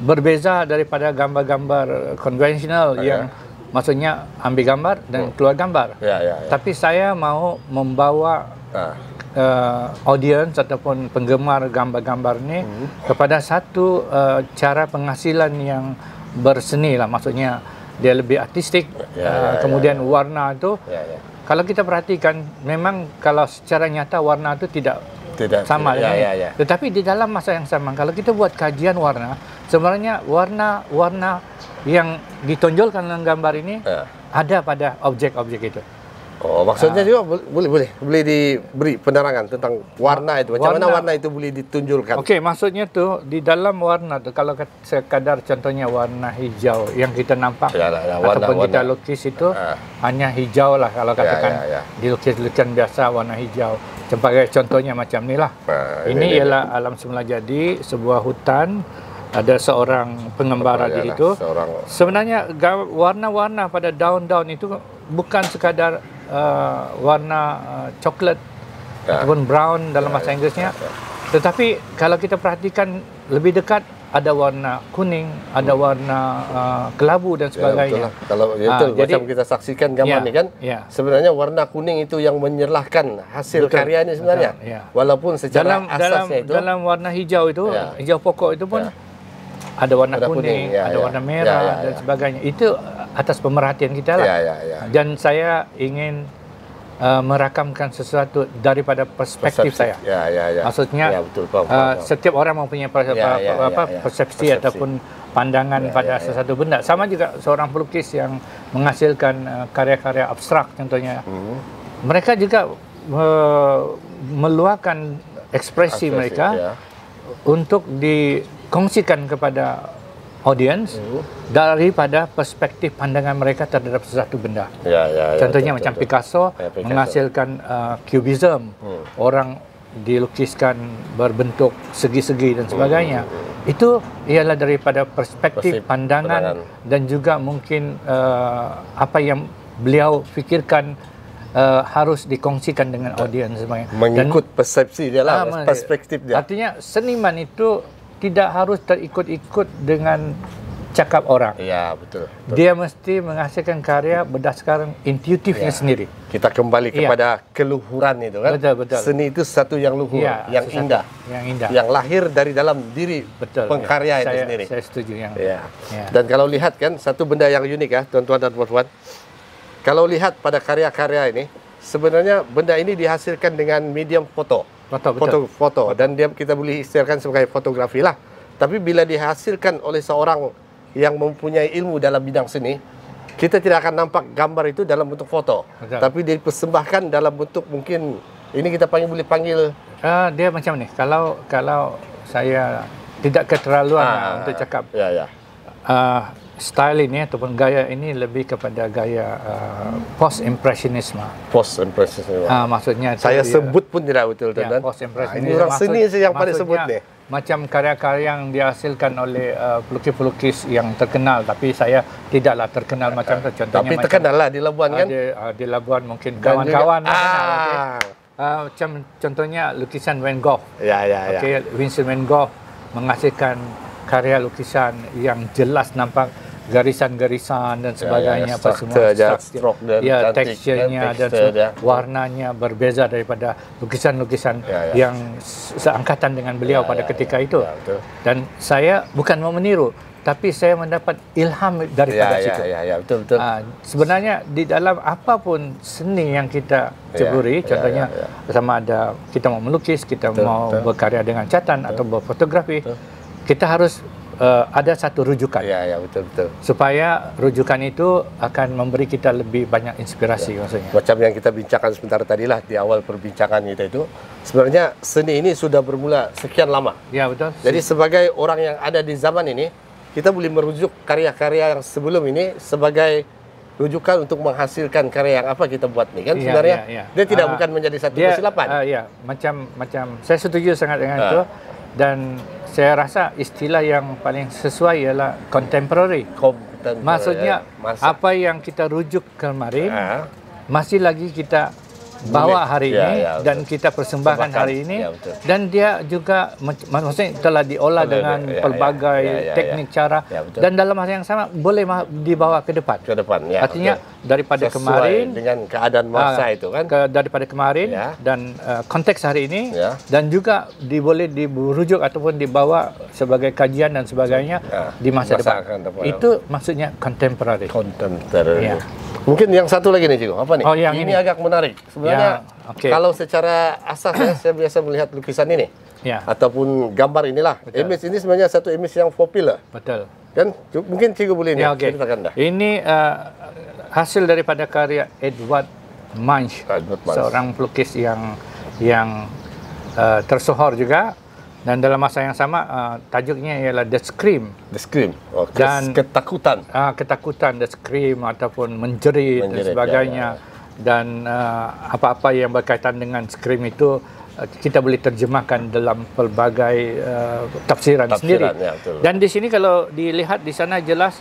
berbeza daripada gambar-gambar konvensional yang maksudnya ambil gambar dan keluar gambar. Tapi saya mau membawa audiens ataupun penggemar gambar-gambar ni kepada satu cara penghasilan yang berseni lah, maksudnya dia lebih artistik. Kemudian warna itu kalau kita perhatikan memang kalau secara nyata warna itu tidak sama dengan ini. Tetapi di dalam masa yang sama kalau kita buat kajian warna, sebenarnya warna-warna yang ditonjolkan dalam gambar ini ada pada objek-objek itu. Oh, maksudnya juga boleh diberi penerangan tentang warna itu. Macam mana warna itu boleh ditunjulkan? Okey, maksudnya tu di dalam warna tu kalau sekadar contohnya warna hijau yang kita nampak ataupun kita lukis itu hanya hijau lah kalau katakan di lukis-lukisan biasa warna hijau. Sebagai contohnya macam ni lah. Ini ialah alam semula jadi, sebuah hutan, ada seorang pengembara di situ. Sebenarnya warna-warna pada daun-daun itu bukan sekadar warna coklat ataupun brown dalam bahasa Inggerisnya, tetapi kalau kita perhatikan lebih dekat ada warna kuning, ada warna kelabu dan sebagainya. Kalau betul jadi, macam kita saksikan gambar ni kan, sebenarnya warna kuning itu yang menyerlahkan hasil karya ini sebenarnya. Walaupun secara asasnya itu dalam warna hijau itu, hijau pokok itu pun ada warna kuning, ada warna merah dan sebagainya. Itu atas pemerhatian kita lah. Dan saya ingin merakamkan sesuatu daripada perspektif saya. Maksudnya setiap orang mempunyai persepsi ataupun pandangan pada sesuatu benda. Sama juga seorang pelukis yang menghasilkan karya-karya abstrak contohnya. Mereka juga meluahkan ekspresi mereka untuk dikongsikan kepada audiens daripada perspektif pandangan mereka terhadap sesuatu benda. Contohnya betul, macam Picasso menghasilkan cubism, orang dilukiskan berbentuk segi-segi dan sebagainya. Itu ialah daripada perspektif pandangan dan juga mungkin apa yang beliau fikirkan harus dikongsikan dengan audiens sebagainya. Mengikut persepsi dia lah, perspektif dia. Artinya seniman itu tidak harus terikut-ikut dengan cakap orang. Ya, betul. Dia mesti menghasilkan karya berdasarkan intuitifnya sendiri. Kita kembali kepada keluhuran itu kan. Betul. Seni itu satu yang luhur, yang indah. Yang lahir dari dalam diri pengkarya itu sendiri. Saya setuju yang. Dan kalau lihat kan satu benda yang unik ya, tuan-tuan dan puan-puan. Kalau lihat pada karya-karya ini, sebenarnya benda ini dihasilkan dengan medium foto. Foto dan kita boleh istilahkan sebagai fotografi lah. Tapi bila dihasilkan oleh seorang yang mempunyai ilmu dalam bidang seni, kita tidak akan nampak gambar itu dalam bentuk foto. Tapi dipersembahkan dalam bentuk mungkin ini kita boleh panggil dia macam ni. Kalau saya tidak keterlaluan untuk cakap. Style ini ataupun gaya ini lebih kepada gaya post-impressionisme. Post-impressionisme. Maksudnya saya sebut pun tidak betul, tuan. Post-impressionisme. Ini orang seni yang pada sebut ni. Macam karya-karya yang dihasilkan oleh pelukis-pelukis yang terkenal, tapi saya tidaklah terkenal macam itu. Contohnya tapi terkenal lah di Labuan kan? Di Labuan mungkin kawan-kawan. Macam contohnya lukisan Van Gogh. Vincent Van Gogh menghasilkan karya lukisan yang jelas nampak garisan-garisan dan sebagainya, apa semua teksturnya dan warnanya berbeza daripada lukisan-lukisan yang seangkatan dengan beliau pada ketika itu. Dan saya bukan mau meniru, tapi saya mendapat ilham daripada situ. Betul. Sebenarnya di dalam apapun seni yang kita ceburi, contohnya sama ada kita mau melukis, kita mau berkarya dengan catatan atau berfotografi, kita harus ada satu rujukan. Betul. Supaya rujukan itu akan memberi kita lebih banyak inspirasi maksudnya. Macam yang kita bincangkan sebentar tadilah di awal perbincangan kita itu, sebenarnya seni ini sudah bermula sekian lama. Betul. Jadi sebagai orang yang ada di zaman ini, kita boleh merujuk karya-karya yang sebelum ini sebagai rujukan untuk menghasilkan karya yang apa kita buat nih kan sebenarnya. Dia tidak bukan menjadi satu kesilapan. Macam saya setuju sangat dengan itu. Dan saya rasa istilah yang paling sesuai ialah contemporary. Maksudnya apa yang kita rujuk kemarin masih lagi kita bawa hari ini dan kita persembahkan hari ini, dan dia juga maksudnya telah diolah dengan pelbagai teknik cara, dan dalam masa yang sama boleh dibawa ke depan. Artinya daripada sesuai kemarin dengan keadaan masa itu kan, daripada kemarin dan konteks hari ini, dan juga boleh dirujuk ataupun dibawa sebagai kajian dan sebagainya di masa depan. Itu maksudnya contemporary. Mungkin yang satu lagi nih Cikgu, apa nih? Ini agak menarik. Sebenarnya kalau secara asas saya biasa melihat lukisan ini ataupun gambar inilah. Image ini sebenarnya satu image yang popular. Betul. Kan mungkin Cikgu boleh ceritakan dah. Ini hasil daripada karya Edward Munch, seorang pelukis yang tersohor juga. Dan dalam masa yang sama tajuknya ialah The Scream. The Scream. Dan ketakutan. Ketakutan, The Scream ataupun menjerit dan sebagainya. Dan apa-apa yang berkaitan dengan Scream itu kita boleh terjemahkan dalam pelbagai tafsiran sendiri. Dan di sini kalau dilihat di sana jelas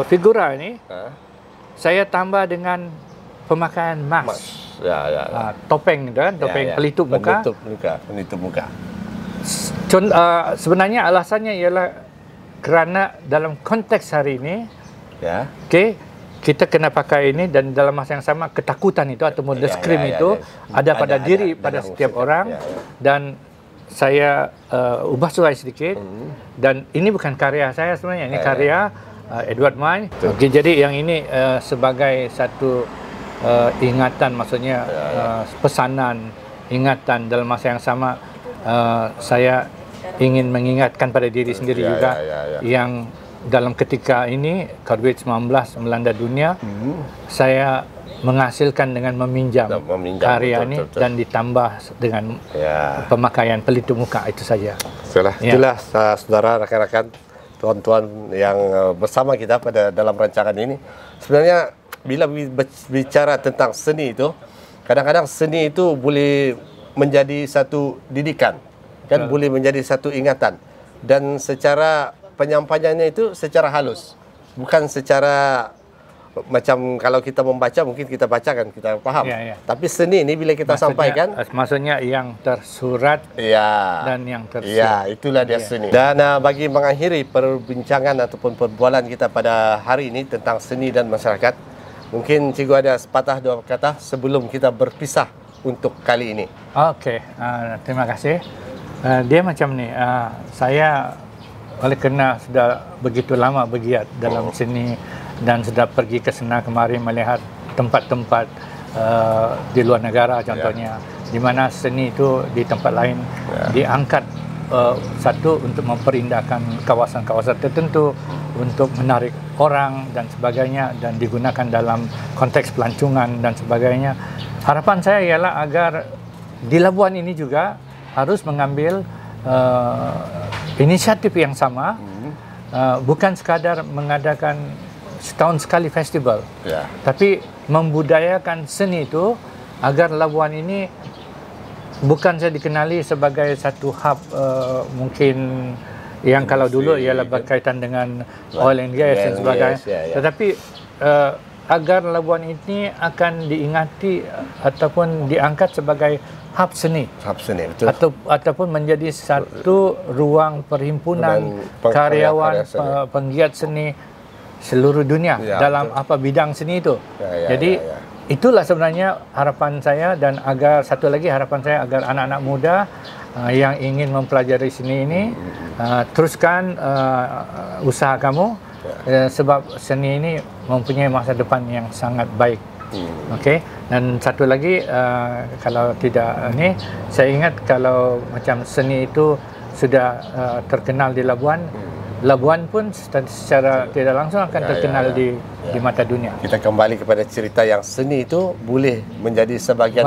figura ini saya tambah dengan pemakaian mask. Topeng kan, topeng pelitup muka. Pelitup muka. Sebenarnya alasannya ialah kerana dalam konteks hari ini, kita kena pakai ini, dan dalam masa yang sama ketakutan itu ataupun the scream itu ada pada diri pada setiap orang. Dan saya ubah suai sedikit, dan ini bukan karya saya sebenarnya, ini karya Edward Munch. Jadi yang ini sebagai satu ingatan, maksudnya pesanan, ingatan dalam masa yang sama. Saya ingin mengingatkan pada diri sendiri juga yang dalam ketika ini COVID-19 melanda dunia, saya menghasilkan dengan meminjam karya ini dan ditambah dengan pemakaian pelitup muka itu saja. Itulah saudara, rakan-rakan, tuan-tuan yang bersama kita pada dalam rancangan ini. Sebenarnya bila bicara tentang seni itu, kadang-kadang seni itu boleh menjadi satu didikan, kan, boleh menjadi satu ingatan, dan secara penyampaiannya itu secara halus, bukan secara macam kalau kita membaca mungkin kita bacakan kita paham, tapi seni ini bila kita sampaikan, maksudnya yang tersurat dan yang tersurat, itulah dia seni. Dan bagi mengakhiri perbincangan ataupun perbualan kita pada hari ini tentang seni dan masyarakat, mungkin Cikgu ada sepatah dua kata sebelum kita berpisah untuk kali ini. Terima kasih. Dia macam ni, saya oleh kerana sudah begitu lama bergiat dalam seni dan sudah pergi ke sana kemari melihat tempat-tempat di luar negara contohnya, di mana seni itu di tempat lain diangkat satu untuk memperindahkan kawasan-kawasan tertentu, untuk menarik orang dan sebagainya, dan digunakan dalam konteks pelancongan dan sebagainya. Harapan saya ialah agar di Labuan ini juga harus mengambil inisiatif yang sama, bukan sekadar mengadakan setahun sekali festival, tapi membudayakan seni itu agar Labuan ini bukan saja dikenali sebagai satu hub mungkin yang kalau dulu ialah berkaitan dengan oil and gas dan sebagainya, tetapi agar Labuan ini akan diingati ataupun diangkat sebagai hub seni, betul. Ataupun menjadi satu ruang perhimpunan karyawan penggiat seni seluruh dunia dalam apa bidang seni itu. Jadi itulah sebenarnya harapan saya, dan agar satu lagi harapan saya agar anak-anak muda yang ingin mempelajari seni ini teruskan usaha kamu, sebab seni ini mempunyai masa depan yang sangat baik. Dan satu lagi, kalau tidak ini, saya ingat kalau macam seni itu sudah terkenal di Labuan, Labuan pun secara tidak langsung akan terkenal di mata dunia. Kita kembali kepada cerita yang seni itu boleh menjadi sebagian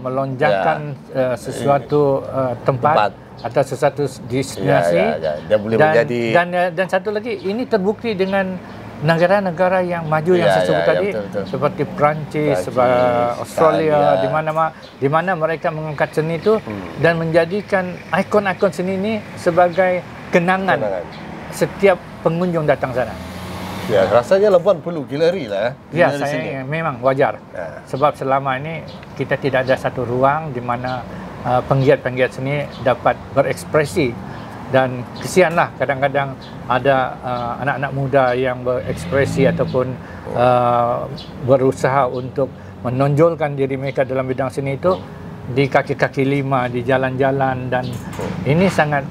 melonjakkan sesuatu tempat atau sesuatu destinasi. Dia boleh menjadi, dan satu lagi, ini terbukti dengan negara-negara yang maju yang saya sebut tadi, seperti Perancis, Australia, di mana mereka mengangkat seni itu dan menjadikan ikon-ikon seni ini sebagai kenangan setiap pengunjung datang sana. Ya, rasanya Labuan perlu galeri lah. Ya, saya memang wajar. Sebab selama ini kita tidak ada satu ruang di mana penggiat-penggiat seni dapat berekspresi. Dan kesianlah kadang-kadang ada anak-anak muda yang berekspresi ataupun berusaha untuk menonjolkan diri mereka dalam bidang seni itu di kaki-kaki lima, di jalan-jalan, dan ini sangat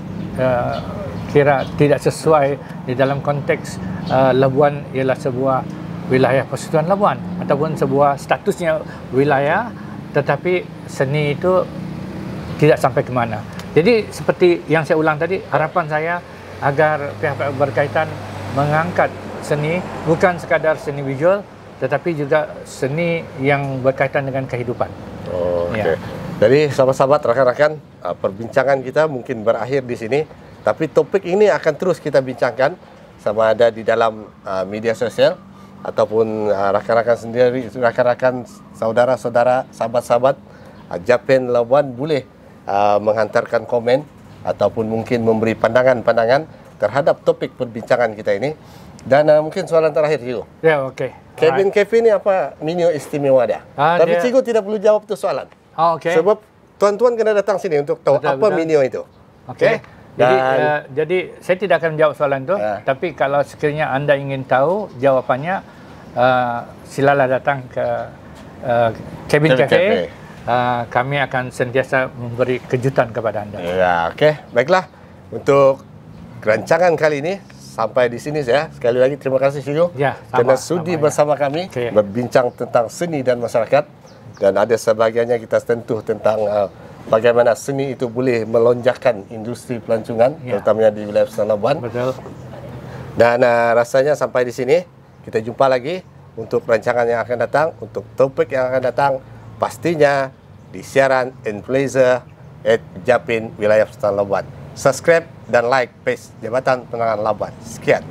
kira tidak sesuai di dalam konteks Labuan ialah sebuah wilayah Persekutuan Labuan ataupun sebuah statusnya wilayah, tetapi seni itu tidak sampai ke mana. Jadi seperti yang saya ulang tadi, harapan saya agar pihak-pihak berkaitan mengangkat seni bukan sekadar seni visual, tetapi juga seni yang berkaitan dengan kehidupan. Oh, okay. Jadi sahabat-sahabat, rakan-rakan, perbincangan kita mungkin berakhir di sini, tapi topik ini akan terus kita bincangkan sama ada di dalam media sosial ataupun rakan-rakan sendiri, rakan-rakan, saudara-saudara, sahabat-sahabat Japan Labuan boleh menghantarkan komen ataupun mungkin memberi pandangan-pandangan terhadap topik perbincangan kita ini. Dan mungkin soalan terakhir, Cikgu. Ya, okey. Kevin Cafe ni apa menu istimewa dia? Tapi Cikgu tidak perlu jawab tu soalan. Oh, okey. Sebab tuan-tuan kena datang sini untuk tahu apa menu itu. Okey. Jadi saya tidak akan menjawab soalan itu, tapi kalau sekiranya anda ingin tahu jawapannya, silalah datang ke Kevin Cafe. Kami akan sentiasa memberi kejutan kepada anda. Ya, okey. Baiklah. Untuk rancangan kali ini sampai di sini saya. Sekali lagi terima kasih Cikgu. Ya, kerana sudi bersama kami berbincang tentang seni dan masyarakat, dan ada sebahagiannya kita sentuh tentang bagaimana seni itu boleh melonjakkan industri pelancongan, terutamanya di wilayah Persekutuan Labuan. Betul. Dan rasanya sampai di sini. Kita jumpa lagi untuk rancangan yang akan datang, untuk topik yang akan datang, pastinya di siaran Influencer @Japin wilayah Persekutuan Labuan. Subscribe dan like page Jabatan Penerangan Labuan. Sekian.